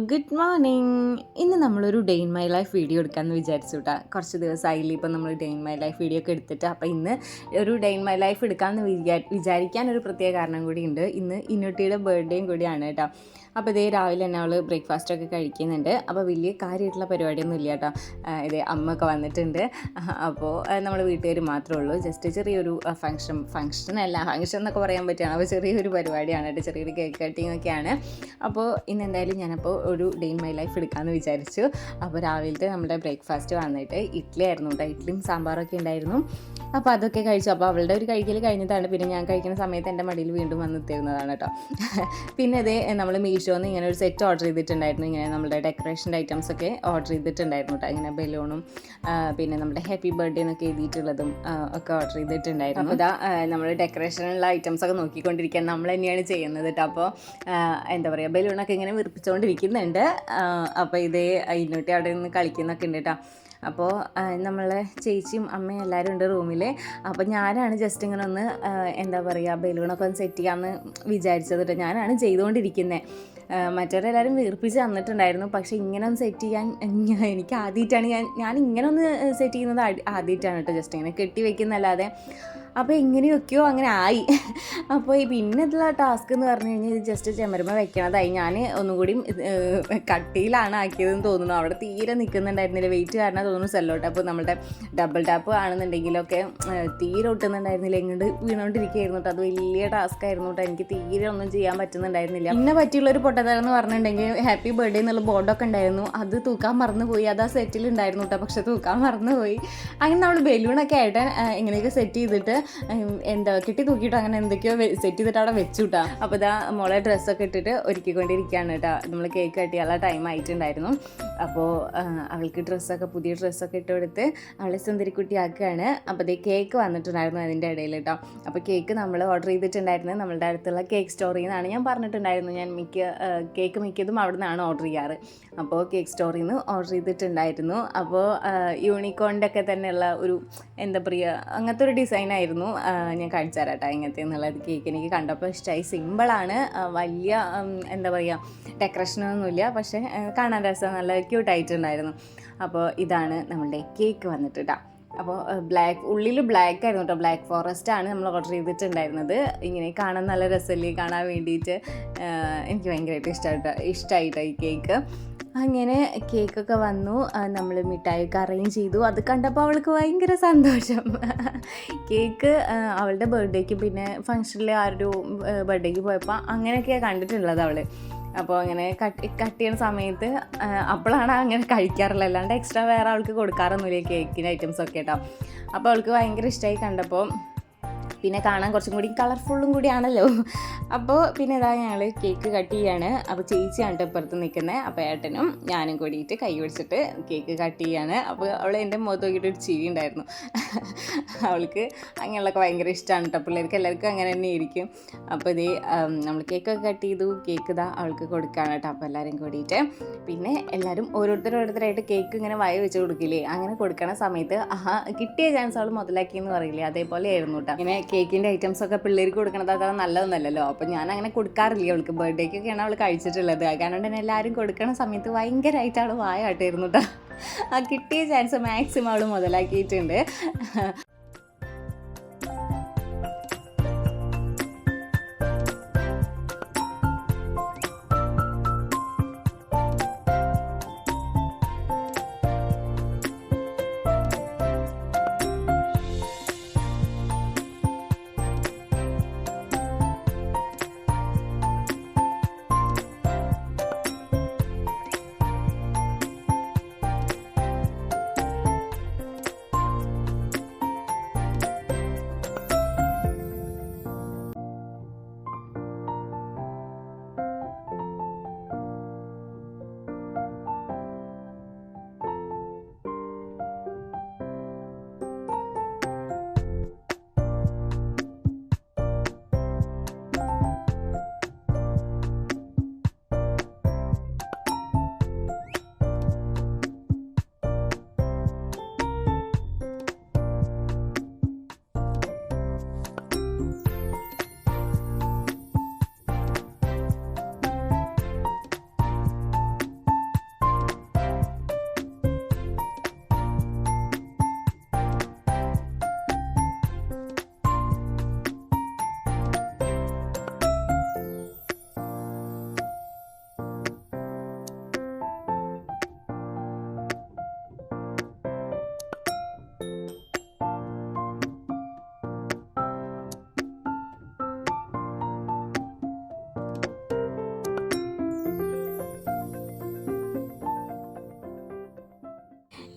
Good morning. ഇന്ന് നമ്മളൊരു day in my life video എടുക്കാമെന്ന് വിചാരിച്ചു കേട്ടോ. കുറച്ച് ദിവസമായില്ലേ ഇപ്പം നമ്മൾ day in my life video ഒക്കെ എടുത്തിട്ട്. അപ്പോൾ ഇന്ന് ഒരു ഡേ ഇൻ മൈ ലൈഫ് എടുക്കാമെന്ന് വിചാരിക്കാൻ ഒരു പ്രത്യേക കാരണം കൂടിയുണ്ട്. ഇന്ന് ഇന്നുട്ടിയുടെ ബർത്ത്ഡേയും കൂടിയാണ് കേട്ടോ. അപ്പോൾ ഇതേ രാവിലെ തന്നെ അവൾ ബ്രേക്ക്ഫാസ്റ്റൊക്കെ കഴിക്കുന്നുണ്ട്. അപ്പോൾ വലിയ കാര്യമായിട്ടുള്ള പരിപാടിയൊന്നും ഇല്ല കേട്ടോ. ഇതേ അമ്മയൊക്കെ വന്നിട്ടുണ്ട്. അപ്പോൾ നമ്മൾ വീട്ടുകാർ മാത്രമേ ഉള്ളൂ. ജസ്റ്റ് ചെറിയൊരു ഫംഗ്ഷൻ എന്നൊക്കെ പറയാൻ പറ്റുകയാണ്. അപ്പോൾ ചെറിയൊരു പരിപാടിയാണ് കേട്ടോ, ചെറിയൊരു കേക്ക് കട്ടിങ് ഒക്കെയാണ്. അപ്പോൾ ഇന്ന് എന്തായാലും ഞാനപ്പോൾ ഒരു ഡേ ഇൻ മൈ ലൈഫ് എടുക്കാമെന്ന് വിചാരിച്ചു. അപ്പോൾ രാവിലത്തെ നമ്മുടെ ബ്രേക്ക്ഫാസ്റ്റ് വന്നിട്ട് ഇഡ്ഡലി ആയിരുന്നു കേട്ടോ. ഇഡ്ഡലിയും സാമ്പാറൊക്കെ ഉണ്ടായിരുന്നു. അപ്പോൾ അതൊക്കെ കഴിച്ചു. അപ്പോൾ അവളുടെ ഒരു കഴിക്കൽ കഴിഞ്ഞതാണ്. പിന്നെ ഞാൻ കഴിക്കുന്ന സമയത്ത് എൻ്റെ മടിയിൽ വീണ്ടും വന്ന് തരുന്നതാണ് കേട്ടോ. പിന്നെ ഇതേ നമ്മൾ മീഷോന്ന് ഇങ്ങനെ ഒരു സെറ്റ് ഓർഡർ ചെയ്തിട്ടുണ്ടായിരുന്നു. ഇങ്ങനെ നമ്മുടെ ഡെക്കറേഷൻ്റെ ഐറ്റംസ് ഒക്കെ ഓർഡർ ചെയ്തിട്ടുണ്ടായിരുന്നു കേട്ടോ. ഇങ്ങനെ ബലൂണും പിന്നെ നമ്മുടെ ഹാപ്പി ബർത്ത്ഡേ എന്നൊക്കെ എഴുതിയിട്ടുള്ളതും ഒക്കെ ഓർഡർ ചെയ്തിട്ടുണ്ടായിരുന്നു. അപ്പോൾ ഇതാ നമ്മൾ ഡെക്കറേഷനുള്ള ഐറ്റംസ് ഒക്കെ നോക്കിക്കൊണ്ടിരിക്കാൻ നമ്മൾ തന്നെയാണ് ചെയ്യുന്നത് കേട്ടോ. അപ്പോൾ എന്താ പറയുക, ബലൂണൊക്കെ ഇങ്ങനെ വിർപ്പിച്ചുകൊണ്ടിരിക്കുന്നുണ്ട്. അപ്പോൾ ഇതേ ഇന്നോട്ടി അവിടെ നിന്ന് കളിക്കുന്നൊക്കെ ഉണ്ട് കേട്ടോ. അപ്പോൾ നമ്മളെ ചേച്ചിയും അമ്മയും എല്ലാവരും ഉണ്ട് റൂമിൽ. അപ്പോൾ ഞാനാണ് ജസ്റ്റ് ഇങ്ങനെ ഒന്ന് എന്താ പറയുക, ബലൂണൊക്കെ ഒന്ന് സെറ്റ് ചെയ്യാമെന്ന് വിചാരിച്ചത് കേട്ടോ. ഞാനാണ് ചെയ്തുകൊണ്ടിരിക്കുന്നത്. മറ്റവരെല്ലാവരും വീർപ്പിച്ച് തന്നിട്ടുണ്ടായിരുന്നു. പക്ഷേ ഇങ്ങനെ ഒന്ന് സെറ്റ് ചെയ്യാൻ എനിക്ക് ആദ്യമായിട്ടാണ്, ഞാൻ ഇങ്ങനെ ഒന്ന് സെറ്റ് ചെയ്യുന്നത് ആദ്യമായിട്ടാണ് കേട്ടോ. ജസ്റ്റ് ഇങ്ങനെ കെട്ടി വയ്ക്കുന്നല്ലാതെ. അപ്പോൾ എങ്ങനെയൊക്കെയോ അങ്ങനെ ആയി. അപ്പോൾ ഈ പിന്നെയുള്ള ടാസ്ക് എന്ന് പറഞ്ഞു കഴിഞ്ഞാൽ ഇത് ജസ്റ്റ് ചെമരുമ വെക്കണതായി. ഞാൻ ഒന്നുകൂടി കട്ടിയിലാണ് ആക്കിയതെന്ന് തോന്നുന്നു. അവിടെ തീരെ നിൽക്കുന്നുണ്ടായിരുന്നില്ല, വെയിറ്റ് കാരണം തോന്നുന്നു. സെല്ലോ ടാപ്പ്, നമ്മുടെ ഡബിൾ ടാപ്പ് ആണെന്നുണ്ടെങ്കിലൊക്കെ തീരെ ഒട്ടുന്നുണ്ടായിരുന്നില്ല, ഇങ്ങോട്ട് വീണുകൊണ്ടിരിക്കുകയായിരുന്നു കേട്ടോ. അത് വലിയ ടാസ്ക് ആയിരുന്നു കേട്ടോ. എനിക്ക് തീരെ ഒന്നും ചെയ്യാൻ പറ്റുന്നുണ്ടായിരുന്നില്ല. പിന്നെ പറ്റിയുള്ളൊരു പൊട്ടത്തരെന്ന് പറഞ്ഞിട്ടുണ്ടെങ്കിൽ ഹാപ്പി ബർത്ത്ഡേ എന്നുള്ള ബോർഡൊക്കെ ഉണ്ടായിരുന്നു. അത് തൂക്കാൻ മറന്നുപോയി. അത് ആ സെറ്റിൽ ഉണ്ടായിരുന്നു കേട്ടോ, പക്ഷെ തൂക്കാൻ മറന്നുപോയി. അങ്ങനെ നമ്മൾ ബലൂണൊക്കെ ആയിട്ട് എങ്ങനെയൊക്കെ സെറ്റ് ചെയ്തിട്ട് എന്താ കെട്ടി തൂക്കിയിട്ട് അങ്ങനെ എന്തൊക്കെയോ സെറ്റ് ചെയ്തിട്ട് അവിടെ വെച്ചു കിട്ടാ. അപ്പോൾ ഇതാ മോളെ ഡ്രസ്സൊക്കെ ഇട്ടിട്ട് ഒരുക്കിക്കൊണ്ടിരിക്കുകയാണ് കേട്ടോ. നമ്മൾ കേക്ക് കട്ടിയുള്ള ടൈം ആയിട്ടുണ്ടായിരുന്നു. അപ്പോൾ അവൾക്ക് പുതിയ ഡ്രസ്സൊക്കെ ഇട്ട് കൊടുത്ത് അവളെ സുന്ദരിക്കുട്ടിയാക്കുകയാണ്. അപ്പോൾ ഇതേ കേക്ക് വന്നിട്ടുണ്ടായിരുന്നു അതിൻ്റെ ഇടയിൽ കേട്ടോ. അപ്പോൾ കേക്ക് നമ്മൾ ഓർഡർ ചെയ്തിട്ടുണ്ടായിരുന്നു നമ്മളുടെ അടുത്തുള്ള കേക്ക് സ്റ്റോറിൽ നിന്നാണ്. ഞാൻ പറഞ്ഞിട്ടുണ്ടായിരുന്നു ഞാൻ കേക്ക് മിക്കതും അവിടെ നിന്നാണ് ഓർഡർ ചെയ്യാറ്. അപ്പോൾ കേക്ക് സ്റ്റോറിൽ നിന്ന് ഓർഡർ ചെയ്തിട്ടുണ്ടായിരുന്നു. അപ്പോൾ യൂണിക്കോണിൻ്റെ ഒക്കെ തന്നെയുള്ള ഒരു എന്താ പറയുക, അങ്ങനത്തെ ഒരു ഡിസൈനായിരുന്നു. ഞാൻ കാണിച്ചു തരാം കേട്ടോ ഇങ്ങനത്തെ എന്നുള്ളത്. കേക്ക് എനിക്ക് കണ്ടപ്പോൾ ഇഷ്ടമായി. സിമ്പിളാണ്, വലിയ എന്താ പറയുക ഡെക്കറേഷനൊന്നുമില്ല, പക്ഷേ കാണാൻ രസം, നല്ല ക്യൂട്ടായിട്ടുണ്ടായിരുന്നു. അപ്പോൾ ഇതാണ് നമ്മളുടെ കേക്ക് വന്നിട്ട് കേട്ടോ. അപ്പോൾ ഉള്ളിൽ ബ്ലാക്ക് ആയിരുന്നു കേട്ടോ. ബ്ലാക്ക് ഫോറസ്റ്റ് ആണ് നമ്മൾ ഓർഡർ ചെയ്തിട്ടുണ്ടായിരുന്നത്. ഇങ്ങനെ കാണാൻ നല്ല രസമല്ലേ, കാണാൻ വേണ്ടിയിട്ട് എനിക്ക് ഭയങ്കരമായിട്ട് ഇഷ്ടമായിട്ടോ ഈ കേക്ക്. അങ്ങനെ കേക്കൊക്കെ വന്നു. നമ്മൾ മിഠായിയൊക്കെ അറേഞ്ച് ചെയ്തു. അത് കണ്ടപ്പോൾ അവൾക്ക് ഭയങ്കര സന്തോഷം. കേക്ക് അവളുടെ ബർത്ത്ഡേക്ക് പിന്നെ ഫംഗ്ഷനിൽ ആരൊരു ബർത്ത്ഡേക്ക് പോയപ്പോൾ അങ്ങനെയൊക്കെയാണ് കണ്ടിട്ടുള്ളത് അവൾ. അപ്പോൾ അങ്ങനെ കട്ട് ചെയ്യുന്ന സമയത്ത് അപ്പോഴാണ് അങ്ങനെ കഴിക്കാറുള്ളത്, അല്ലാണ്ട് എക്സ്ട്രാ വേറെ അവൾക്ക് കൊടുക്കാറൊന്നുമില്ല കേക്കിൻ്റെ ഐറ്റംസൊക്കെ കേട്ടോ. അപ്പോൾ അവൾക്ക് ഭയങ്കര ഇഷ്ടമായി കണ്ടപ്പോൾ. പിന്നെ കാണാൻ കുറച്ചും കൂടി കളർഫുള്ളും കൂടിയാണല്ലോ. അപ്പോൾ പിന്നെ ഇതാ ഞങ്ങൾ കേക്ക് കട്ട് ചെയ്യാണ്. അപ്പോൾ ചേച്ചിയാണ് ഇപ്പുറത്ത് നിൽക്കുന്നത്. അപ്പോൾ ഏട്ടനും ഞാനും കൂടിയിട്ട് കൈ പിടിച്ചിട്ട് കേക്ക് കട്ട് ചെയ്യാണ്. അപ്പോൾ അവൾ എൻ്റെ മുഖത്ത് നോക്കിയിട്ട് ഒരു ചിരി ഉണ്ടായിരുന്നു. അവൾക്ക് അങ്ങനെയുള്ളതൊക്കെ ഭയങ്കര ഇഷ്ടമാണ് കേട്ടോ. പിള്ളേർക്ക് എല്ലാവർക്കും അങ്ങനെ തന്നെ ഇരിക്കും. അപ്പോൾ ഇതേ നമ്മൾ കേക്കൊക്കെ കട്ട് ചെയ്തു. കേക്ക് ഇതാ അവൾക്ക് കൊടുക്കുകയാണ് കേട്ടോ. അപ്പോൾ എല്ലാവരും കൂടിയിട്ട് പിന്നെ എല്ലാവരും ഓരോരുത്തരായിട്ട് കേക്ക് ഇങ്ങനെ വായ വെച്ച് കൊടുക്കില്ലേ, അങ്ങനെ കൊടുക്കണ സമയത്ത് കിട്ടിയ ചാൻസ് അവൾ മുതലാക്കിയെന്ന് പറയില്ലേ, അതേപോലെ ആയിരുന്നു കേട്ടോ. ഇങ്ങനെ കേക്കിൻ്റെ ഐറ്റംസൊക്കെ പിള്ളേർക്ക് കൊടുക്കണത് അത്ര നല്ലതൊന്നല്ലല്ലോ. അപ്പോൾ ഞാൻ അങ്ങനെ കൊടുക്കാറില്ല. അവൾക്ക് ബർത്ത്ഡേക്കൊക്കെയാണ് അവൾ കഴിച്ചിട്ടുള്ളത്. കാരണം തന്നെ എല്ലാവരും കൊടുക്കണ സമയത്ത് ഭയങ്കരമായിട്ട് അവൾ വായാട്ടായിരുന്നു കേട്ടോ. ആ കിട്ടിയ ചാൻസ് മാക്സിമം അവൾ മുതലാക്കിയിട്ടുണ്ട്.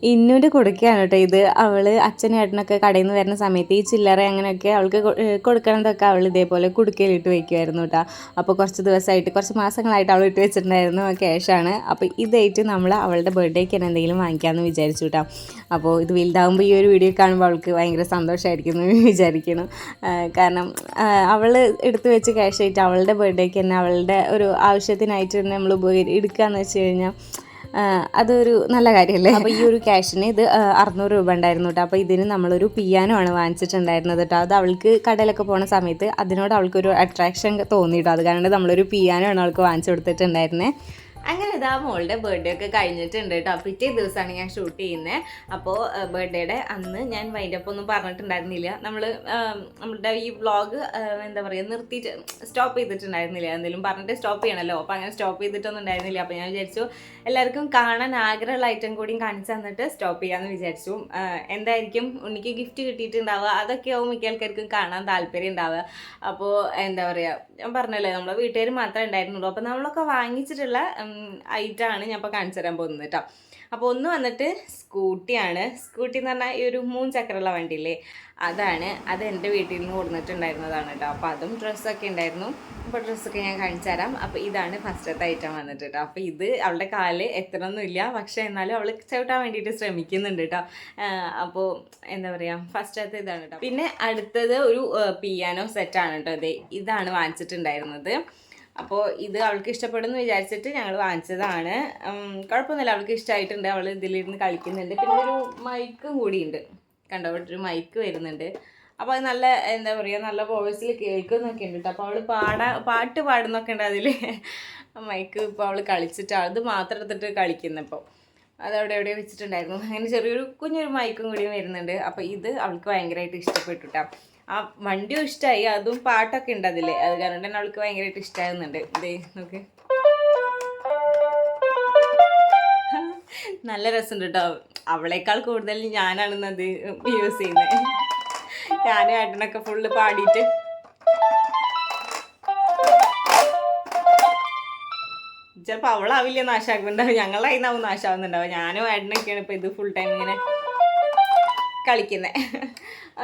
ഇന്നൂൻ്റെ കൊടുക്കുകയാണ് കേട്ടോ ഇത്. അവൾ അച്ഛനും ഏട്ടനൊക്കെ കടയിൽ നിന്ന് വരുന്ന സമയത്ത് ഈ ചില്ലറ അങ്ങനെയൊക്കെ അവൾക്ക് കൊടുക്കണതൊക്കെ അവൾ ഇതേപോലെ കുടുക്കയിലിട്ട് വയ്ക്കുമായിരുന്നു കേട്ടോ. അപ്പോൾ കുറച്ച് ദിവസമായിട്ട് കുറച്ച് മാസങ്ങളായിട്ട് അവൾ ഇട്ട് വെച്ചിട്ടുണ്ടായിരുന്നു ക്യാഷാണ്. അപ്പോൾ ഇതായിട്ട് നമ്മൾ അവളുടെ ബർത്ത്ഡേക്ക് തന്നെ എന്തെങ്കിലും വാങ്ങിക്കാമെന്ന് വിചാരിച്ചു കേട്ടോ. അപ്പോൾ ഇത് വലുതാകുമ്പോൾ ഈ ഒരു വീഡിയോ കാണുമ്പോൾ അവൾക്ക് ഭയങ്കര സന്തോഷമായിരിക്കും എന്ന് വിചാരിക്കണം. കാരണം അവൾ എടുത്ത് വെച്ച് ക്യാഷായിട്ട് അവളുടെ ബർത്ത്ഡേക്ക് തന്നെ അവളുടെ ഒരു ആവശ്യത്തിനായിട്ട് തന്നെ നമ്മൾ എടുക്കുകയെന്ന് വെച്ച് കഴിഞ്ഞാൽ അതൊരു നല്ല കാര്യമല്ലേ. അപ്പോൾ ഈ ഒരു ക്യാഷിന് ഇത് 600 രൂപ ഉണ്ടായിരുന്നു കേട്ടോ. അപ്പോൾ ഇതിന് നമ്മളൊരു പിയാനോ ആണ് വാങ്ങിച്ചിട്ടുണ്ടായിരുന്നത് കേട്ടോ. അത് അവൾക്ക് കടയിലൊക്കെ പോണ സമയത്ത് അതിനോട് അവൾക്കൊരു അട്രാക്ഷൻ തോന്നിയിട്ടോ. അത് കാരണം നമ്മളൊരു പിയാനോ ആണ് അവൾക്ക് വാങ്ങിച്ചു കൊടുത്തിട്ടുണ്ടായിരുന്നത്. അങ്ങനെ ഇതാ മോളുടെ ബർത്ത്ഡേ ഒക്കെ കഴിഞ്ഞിട്ടുണ്ട് കേട്ടോ. പിറ്റേ ദിവസമാണ് ഞാൻ ഷൂട്ട് ചെയ്യുന്നത്. അപ്പോൾ ബർത്ത്ഡേയുടെ അന്ന് ഞാൻ വൈൻഡപ്പ് ഒന്നും പറഞ്ഞിട്ടുണ്ടായിരുന്നില്ല. നമ്മളുടെ ഈ വ്ളോഗ് എന്താ പറയുക നിർത്തിയിട്ട് സ്റ്റോപ്പ് ചെയ്തിട്ടുണ്ടായിരുന്നില്ല. എന്തെങ്കിലും പറഞ്ഞിട്ട് സ്റ്റോപ്പ് ചെയ്യണമല്ലോ. അപ്പോൾ അങ്ങനെ സ്റ്റോപ്പ് ചെയ്തിട്ടൊന്നും ഉണ്ടായിരുന്നില്ല. അപ്പോൾ ഞാൻ വിചാരിച്ചു എല്ലാവർക്കും കാണാൻ ആഗ്രഹമുള്ള ഐറ്റം കൂടിയും കാണിച്ചു തന്നിട്ട് സ്റ്റോപ്പ് ചെയ്യാമെന്ന് വിചാരിച്ചു. എന്തായിരിക്കും ഉണ്ണിക്ക് ഗിഫ്റ്റ് കിട്ടിയിട്ടുണ്ടാവുക, അതൊക്കെയാവും മിക്ക ആൾക്കാർക്കും കാണാൻ താല്പര്യം ഉണ്ടാവുക. അപ്പോൾ എന്താ പറയുക, ഞാൻ പറഞ്ഞല്ലേ നമ്മളെ വീട്ടുകാർ മാത്രമേ ഉണ്ടായിരുന്നുള്ളൂ. അപ്പോൾ നമ്മളൊക്കെ വാങ്ങിച്ചിട്ടുള്ള ഐറ്റമാണ് ഞാൻ ഇപ്പോൾ കാണിച്ചു തരാൻ പോകുന്നത് കേട്ടോ. അപ്പോൾ ഒന്ന് വന്നിട്ട് സ്കൂട്ടിയാണ്. സ്കൂട്ടി എന്ന് പറഞ്ഞാൽ ഈ ഒരു 3 ചക്രമുള്ള വണ്ടിയില്ലേ, അത് എൻ്റെ വീട്ടിൽ നിന്ന് കൊടുത്തിട്ടുണ്ടായിരുന്നതാണ് കേട്ടോ. അപ്പോൾ അതും ഡ്രസ്സൊക്കെ ഉണ്ടായിരുന്നു. അപ്പോൾ ഡ്രസ്സൊക്കെ ഞാൻ കാണിച്ചു തരാം. അപ്പോൾ ഇതാണ് ഫസ്റ്റത്തെ ഐറ്റം വന്നിട്ട് കേട്ടോ. അപ്പോൾ ഇത് അവളുടെ കാല് എത്തണമൊന്നുമില്ല, പക്ഷേ എന്നാലും അവൾ ചവിട്ടാൻ വേണ്ടിയിട്ട് ശ്രമിക്കുന്നുണ്ട് കേട്ടോ. അപ്പോൾ എന്താ പറയുക, ഫസ്റ്റത്തെ ഇതാണ് കേട്ടോ. പിന്നെ അടുത്തത് ഒരു പിയാനോ സെറ്റാണ് കേട്ടോ. ഇതാണ് വാങ്ങിച്ചിട്ടുണ്ടായിരുന്നത്. അപ്പോൾ ഇത് അവൾക്ക് ഇഷ്ടപ്പെടുമെന്ന് വിചാരിച്ചിട്ട് ഞങ്ങൾ വാങ്ങിച്ചതാണ്. കുഴപ്പമൊന്നുമില്ല, അവൾക്ക് ഇഷ്ടമായിട്ടുണ്ട്. അവൾ ഇതിലിരുന്ന് കളിക്കുന്നുണ്ട്. പിന്നെ ഒരു മൈക്കും കൂടിയുണ്ട് കണ്ടോ, ഇവിടെ ഒരു മൈക്ക് വരുന്നുണ്ട്. അപ്പോൾ അത് നല്ല എന്താ പറയുക, നല്ല വോയിസിൽ കേൾക്കുന്നൊക്കെ ഉണ്ട് കേട്ടോ. അപ്പോൾ അവൾ പാട്ട് പാടുന്നൊക്കെ ഉണ്ട് അതിൽ. മൈക്ക് ഇപ്പോൾ അവൾ കളിച്ചിട്ട് അത് മാത്രം എടുത്തിട്ട് കളിക്കുന്നപ്പോൾ അതവിടെ എവിടെ വെച്ചിട്ടുണ്ടായിരുന്നു. അങ്ങനെ ചെറിയൊരു കുഞ്ഞൊരു മൈക്കും കൂടിയും വരുന്നുണ്ട്. അപ്പോൾ ഇത് അവൾക്ക് ഭയങ്കരമായിട്ട് ഇഷ്ടപ്പെട്ടു കേട്ടോ. ആ വണ്ടിയും ഇഷ്ടമായി, അതും പാട്ടൊക്കെ ഉണ്ട് അതിൽ. അത് കാരണം തന്നെ അവൾക്ക് ഭയങ്കരമായിട്ട് ഇഷ്ടമാകുന്നുണ്ട്. ഇതേ നോക്ക്, നല്ല രസമുണ്ട് കേട്ടോ. അവളേക്കാൾ കൂടുതൽ ഞാനാണെന്നത് യൂസ് ചെയ്യുന്നത്. ഞാനും ഏട്ടനൊക്കെ ഫുള്ള് പാടിയിട്ട് ചിലപ്പോൾ അവളാവില്ല നാശാക്കുന്നുണ്ടാവും, ഞങ്ങളുടെ കയ്യിൽ നിന്നാവും നാശാവുന്നുണ്ടാവും. ഞാനും ഏട്ടനൊക്കെയാണ് ഇപ്പോൾ ഇത് ഫുൾ ടൈം ഇങ്ങനെ കളിക്കുന്നത്.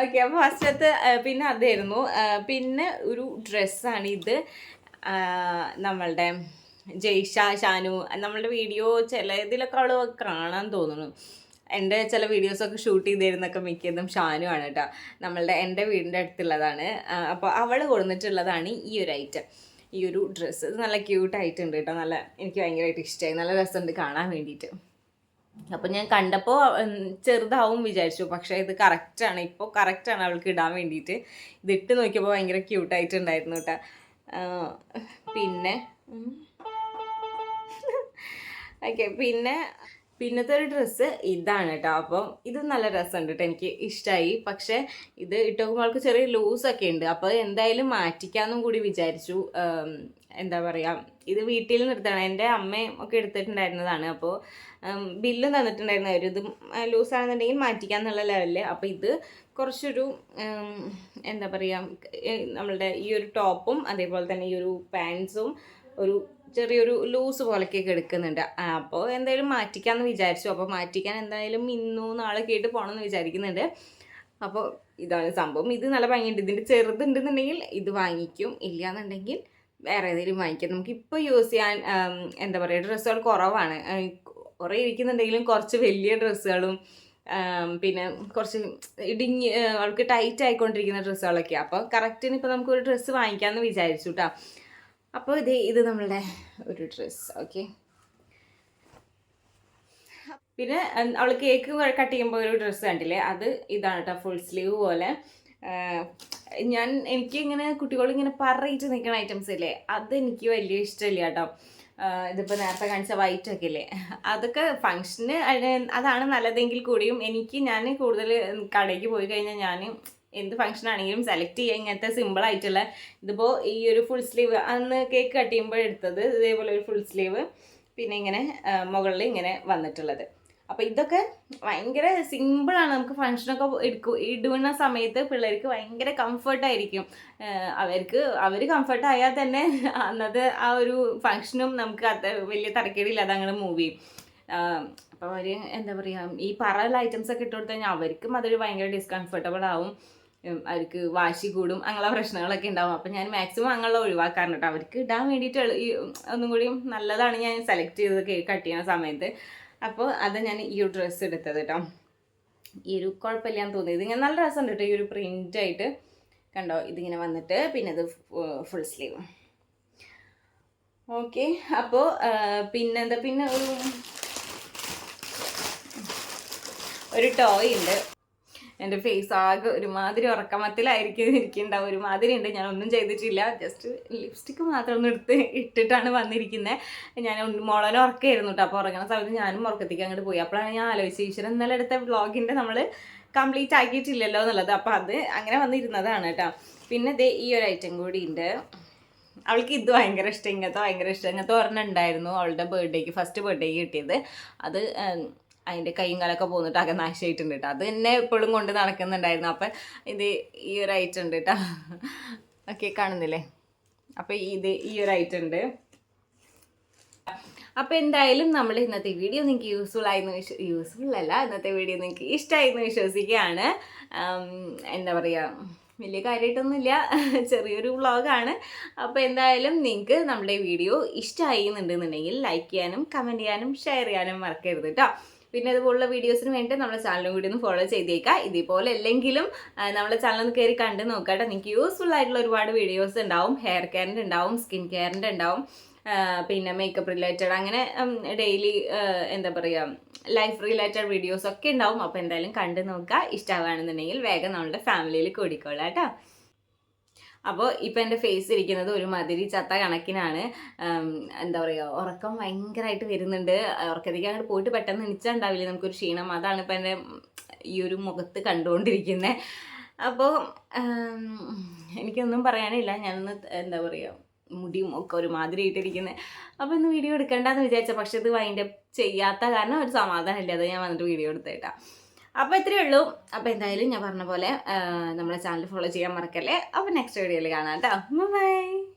ഓക്കെ, അപ്പോൾ ഫസ്റ്റത്തെ പിന്നെ അതായിരുന്നു. പിന്നെ ഒരു ഡ്രസ്സാണ് ഇത്. നമ്മളുടെ ജയ്ഷ ഷാനു നമ്മളുടെ വീഡിയോ ചില ഇതിലൊക്കെ അവൾ കാണാൻ തോന്നുന്നു. എൻ്റെ ചില വീഡിയോസൊക്കെ ഷൂട്ട് ചെയ്തിരുന്നൊക്കെ മിക്കതും ഷാനു ആണ് കേട്ടോ. എൻ്റെ വീടിൻ്റെ അടുത്തുള്ളതാണ്. അപ്പോൾ അവൾ കൊടുത്തിട്ടുള്ളതാണ് ഈ ഒരു ഐറ്റം, ഈ ഒരു ഡ്രസ്സ്. ഇത് നല്ല ക്യൂട്ടായിട്ടുണ്ട് കേട്ടോ. എനിക്ക് ഭയങ്കരമായിട്ട് ഇഷ്ടമായി, നല്ല രസമുണ്ട് കാണാൻ വേണ്ടിയിട്ട്. അപ്പോൾ ഞാൻ കണ്ടപ്പോൾ ചെറുതാവും വിചാരിച്ചു, പക്ഷേ ഇത് കറക്റ്റാണ്. ഇപ്പോൾ കറക്റ്റാണ് അവൾക്ക് ഇടാൻ വേണ്ടിയിട്ട്. ഇതിട്ട് നോക്കിയപ്പോൾ ഭയങ്കര ക്യൂട്ടായിട്ടുണ്ടായിരുന്നു കേട്ടോ. പിന്നെ ഓക്കെ, പിന്നത്തെ ഒരു ഡ്രസ്സ് ഇതാണ് കേട്ടോ. അപ്പം ഇത് നല്ല രസമുണ്ട് കേട്ടോ, എനിക്ക് ഇഷ്ടമായി. പക്ഷേ ഇത് ഇട്ട് നോക്കുമ്പോൾ അവൾക്ക് ചെറിയ ലൂസൊക്കെ ഉണ്ട്. അപ്പോൾ എന്തായാലും മാറ്റിക്കാമെന്നും കൂടി വിചാരിച്ചു. എന്താ പറയുക, ഇത് വീട്ടിൽ നിന്ന് എടുത്താണ്, എൻ്റെ അമ്മയും ഒക്കെ എടുത്തിട്ടുണ്ടായിരുന്നതാണ്. അപ്പോൾ ബില്ലും തന്നിട്ടുണ്ടായിരുന്നു അവർ, ഇത് ലൂസാണെന്നുണ്ടെങ്കിൽ മാറ്റിക്കാന്നുള്ള ലെവലിൽ. അപ്പോൾ ഇത് കുറച്ചൊരു എന്താ പറയുക, നമ്മളുടെ ഈ ഒരു ടോപ്പും അതേപോലെ തന്നെ ഈ ഒരു പാൻസും ഒരു ചെറിയൊരു ലൂസ് പോലെയൊക്കെ എടുക്കുന്നുണ്ട്. അപ്പോൾ എന്തായാലും മാറ്റിക്കാമെന്ന് വിചാരിച്ചു. അപ്പോൾ മാറ്റിക്കാൻ എന്തായാലും ഇന്നും നാളെ കേട്ട് പോകണമെന്ന് വിചാരിക്കുന്നുണ്ട്. അപ്പോൾ ഇതാണ് സംഭവം. ഇത് നല്ല ഭംഗിയുണ്ട്. ഇതിൻ്റെ ചെറുതുണ്ടെന്നുണ്ടെങ്കിൽ ഇത് വാങ്ങിക്കും, ഇല്ലയെന്നുണ്ടെങ്കിൽ വേറെ ഏതെങ്കിലും വാങ്ങിക്കാം. നമുക്കിപ്പോൾ യൂസ് ചെയ്യാൻ എന്താ പറയുക, ഡ്രസ്സുകൾ കുറവാണ്. കുറേ ഇരിക്കുന്നുണ്ടെങ്കിലും കുറച്ച് വലിയ ഡ്രസ്സുകളും പിന്നെ കുറച്ച് ഇടുങ്ങി അവൾക്ക് ടൈറ്റ് ആയിക്കൊണ്ടിരിക്കുന്ന ഡ്രസ്സുകളൊക്കെയാണ്. അപ്പോൾ കറക്റ്റിന് ഇപ്പോൾ നമുക്കൊരു ഡ്രസ്സ് വാങ്ങിക്കാമെന്ന് വിചാരിച്ചു കേട്ടോ. അപ്പോൾ ഇത് നമ്മളുടെ ഒരു ഡ്രസ്സ്. ഓക്കെ, പിന്നെ അവൾ കേക്ക് കട്ട് ചെയ്യുമ്പോൾ ഒരു ഡ്രസ്സ് കണ്ടില്ലേ, ഇതാണ് കേട്ടോ, ഫുൾ സ്ലീവ് പോലെ. എനിക്ക് ഇങ്ങനെ കുട്ടികളിങ്ങനെ പറയിട്ട് നിൽക്കുന്ന ഐറ്റംസ് ഇല്ലേ, അതെനിക്ക് വലിയ ഇഷ്ടമില്ല കേട്ടോ. ഇതിപ്പോൾ നേരത്തെ കാണിച്ച വൈറ്റ് ഒക്കെ ഇല്ലേ, അതൊക്കെ ഫങ്ഷന് അതാണ് നല്ലതെങ്കിൽ കൂടിയും ഞാൻ കൂടുതൽ കടയ്ക്ക് പോയി കഴിഞ്ഞാൽ ഞാൻ എന്ത് ഫംഗ്ഷൻ ആണെങ്കിലും സെലക്ട് ചെയ്യുക ഇങ്ങനത്തെ സിമ്പിളായിട്ടുള്ള. ഇതിപ്പോൾ ഈ ഒരു ഫുൾ സ്ലീവ് അന്ന് കേക്ക് കട്ട് ചെയ്യുമ്പോൾ എടുത്തത് ഇതേപോലെ ഒരു ഫുൾ സ്ലീവ്, പിന്നെ ഇങ്ങനെ മുകളിൽ ഇങ്ങനെ വന്നിട്ടുള്ളത്. അപ്പോൾ ഇതൊക്കെ ഭയങ്കര സിമ്പിളാണ്. നമുക്ക് ഫങ്ഷനൊക്കെ ഇടുന്ന സമയത്ത് പിള്ളേർക്ക് ഭയങ്കര കംഫർട്ടായിരിക്കും. അവർ കംഫർട്ടായാൽ തന്നെ അന്നത്തെ ആ ഒരു ഫങ്ഷനും നമുക്ക് വലിയ തരക്കേടില്ലാതെ അങ്ങനെ മൂവ് ചെയ്യും. അപ്പോൾ അവർ എന്താ പറയുക, ഈ പറയുള്ള ഐറ്റംസൊക്കെ ഇട്ട് കൊടുത്തു കഴിഞ്ഞാൽ അവർക്കും അതൊരു ഭയങ്കര ഡിസ്കംഫർട്ടബിൾ ആവും, അവർക്ക് വാശി കൂടും, അങ്ങനെയുള്ള പ്രശ്നങ്ങളൊക്കെ ഉണ്ടാവും. അപ്പോൾ ഞാൻ മാക്സിമം അങ്ങനെയുള്ള ഒഴിവാക്കാറുണ്ട് കേട്ടോ. അവർക്ക് ഇടാൻ വേണ്ടിയിട്ട് ഈ ഒന്നും കൂടി നല്ലതാണ് ഞാൻ സെലക്ട് ചെയ്തത് കട്ട് ചെയ്യുന്ന സമയത്ത്. അപ്പോൾ അത് ഞാൻ ഈ ഒരു ഡ്രസ്സ് എടുത്തത് കേട്ടോ. ഈ ഒരു കുഴപ്പമില്ലാന്ന് തോന്നിയത് ഇങ്ങനെ നല്ല രസമുണ്ട് കേട്ടോ. ഈ ഒരു പ്രിൻ്റായിട്ട് കണ്ടോ, ഇതിങ്ങനെ വന്നിട്ട് പിന്നെ ഇത് ഫുൾ സ്ലീവ്. ഓക്കെ, അപ്പോൾ പിന്നെന്താ, പിന്നെ ഒരു ടോയ് ഉണ്ട്. എൻ്റെ ഫേസ് ആകെ ഒരുമാതിരി ഇരിക്കുന്നുണ്ടാവും, ഒരുമാതിരി ഉണ്ട്. ഞാനൊന്നും ചെയ്തിട്ടില്ല, ജസ്റ്റ് ലിപ്സ്റ്റിക്ക് മാത്രം ഒന്ന് ഇട്ടിട്ടാണ് വന്നിരിക്കുന്നത്. ഞാൻ മോളനെ ഉറക്കമായിരുന്നു കേട്ടോ. അപ്പോൾ ഉറങ്ങുന്ന സമയത്ത് ഞാനും ഉറക്കത്തേക്ക് അങ്ങോട്ട് പോയി. അപ്പോഴാണ് ഞാൻ ആലോചിച്ചത്, ഈശ്വരൻ ഇന്നലെ എടുത്ത വ്ളോഗിൻ്റെ നമ്മൾ കംപ്ലീറ്റ് ആക്കിയിട്ടില്ലല്ലോ എന്നുള്ളത്. അപ്പോൾ അത് അങ്ങനെ വന്നിരുന്നതാണ് കേട്ടോ. പിന്നെ ഇത് ഈ ഒരു ഐറ്റം കൂടി ഉണ്ട്. അവൾക്ക് ഇത് ഭയങ്കര ഇഷ്ടം, ഇങ്ങനത്തെ ഒരെണ്ണം ഉണ്ടായിരുന്നു അവളുടെ ബർത്ത്ഡേക്ക്, ഫസ്റ്റ് ബർത്ത്ഡേക്ക് കിട്ടിയത്. അത് അതിൻ്റെ കൈയും കാലൊക്കെ പോന്നിട്ട് ആകെ നാശമായിട്ടുണ്ട് കേട്ടോ. അത് എന്നെ എപ്പോഴും കൊണ്ട് നടക്കുന്നുണ്ടായിരുന്നു. അപ്പം ഇത് ഈ ഒരു ഐറ്റം ഉണ്ട് കേട്ടോ. ഓക്കെ, കാണുന്നില്ലേ? അപ്പം ഇത് ഈ ഒരു ഐറ്റം ഉണ്ട്. അപ്പോൾ എന്തായാലും നമ്മൾ ഇന്നത്തെ വീഡിയോ നിങ്ങൾക്ക് ഇന്നത്തെ വീഡിയോ നിങ്ങൾക്ക് ഇഷ്ടമായിരുന്നു വിശ്വസിക്കുകയാണ്. എന്താ പറയുക, വലിയ കാര്യമായിട്ടൊന്നുമില്ല, ചെറിയൊരു വ്ളോഗാണ്. അപ്പോൾ എന്തായാലും നിങ്ങൾക്ക് നമ്മുടെ വീഡിയോ ഇഷ്ടമായിരുന്നുണ്ടെന്നുണ്ടെങ്കിൽ ലൈക്ക് ചെയ്യാനും കമൻറ്റ് ചെയ്യാനും ഷെയർ ചെയ്യാനും മറക്കരുത് കേട്ടോ. പിന്നെ അതുപോലുള്ള വീഡിയോസിന് വേണ്ടി നമ്മുടെ ചാനലും കൂടി ഒന്ന് ഫോളോ ചെയ്തേക്കാം. ഇതേപോലെ അല്ലെങ്കിലും നമ്മുടെ ചാനൽ ഒന്ന് കയറി കണ്ട് നോക്കാം. നിങ്ങൾക്ക് യൂസ്ഫുൾ ആയിട്ടുള്ള ഒരുപാട് വീഡിയോസ് ഉണ്ടാവും. ഹെയർ കെയറിൻ്റെ ഉണ്ടാവും, സ്കിൻ കെയറിൻ്റെ ഉണ്ടാവും, പിന്നെ മേക്കപ്പ് റിലേറ്റഡ്, അങ്ങനെ ഡെയിലി എന്താ പറയുക, ലൈഫ് റിലേറ്റഡ് വീഡിയോസൊക്കെ ഉണ്ടാവും. അപ്പോൾ എന്തായാലും കണ്ട് നോക്കുക. ഇഷ്ടമാവുകയാണെന്നുണ്ടെങ്കിൽ വേഗം നമ്മളുടെ ഫാമിലിയിൽ കൂടിക്കോളാം കേട്ടോ. അപ്പോൾ ഇപ്പം എൻ്റെ ഫേസ് ഇരിക്കുന്നത് ഒരുമാതിരി ചത്ത കണക്കിനാണ്. എന്താ പറയുക, ഉറക്കം ഭയങ്കരമായിട്ട് വരുന്നുണ്ട്. ഉറക്കത്തേക്ക് അങ്ങോട്ട് പോയിട്ട് പെട്ടെന്ന് എണിച്ചുണ്ടാവില്ലേ നമുക്കൊരു ക്ഷീണം. അതാണ് ഇപ്പം എൻ്റെ ഈ ഒരു മുഖത്ത് കണ്ടുകൊണ്ടിരിക്കുന്നത്. അപ്പോൾ എനിക്കൊന്നും പറയാനില്ല. ഞാനൊന്ന് എന്താ പറയുക, മുടിയും ഒക്കെ ഒരുമാതിരി ഇട്ടിരിക്കുന്നത്. അപ്പോൾ ഇന്ന് വീഡിയോ എടുക്കണ്ടെന്ന് വിചാരിച്ച, പക്ഷെ ഇത് വൈൻഡപ്പ് ചെയ്യാത്ത കാരണം ഒരു സമാധാനമില്ല. അത് ഞാൻ വന്നിട്ട് വീഡിയോ എടുത്തേട്ടാ. അപ്പോൾ ഇത്രയേ ഉള്ളൂ. അപ്പോൾ എന്തായാലും ഞാൻ പറഞ്ഞ പോലെ നമ്മുടെ ചാനൽ ഫോളോ ചെയ്യാൻ മറക്കല്ലേ. അപ്പോൾ നെക്സ്റ്റ് വീഡിയോയിൽ കാണാം കേട്ടോ. ബൈ.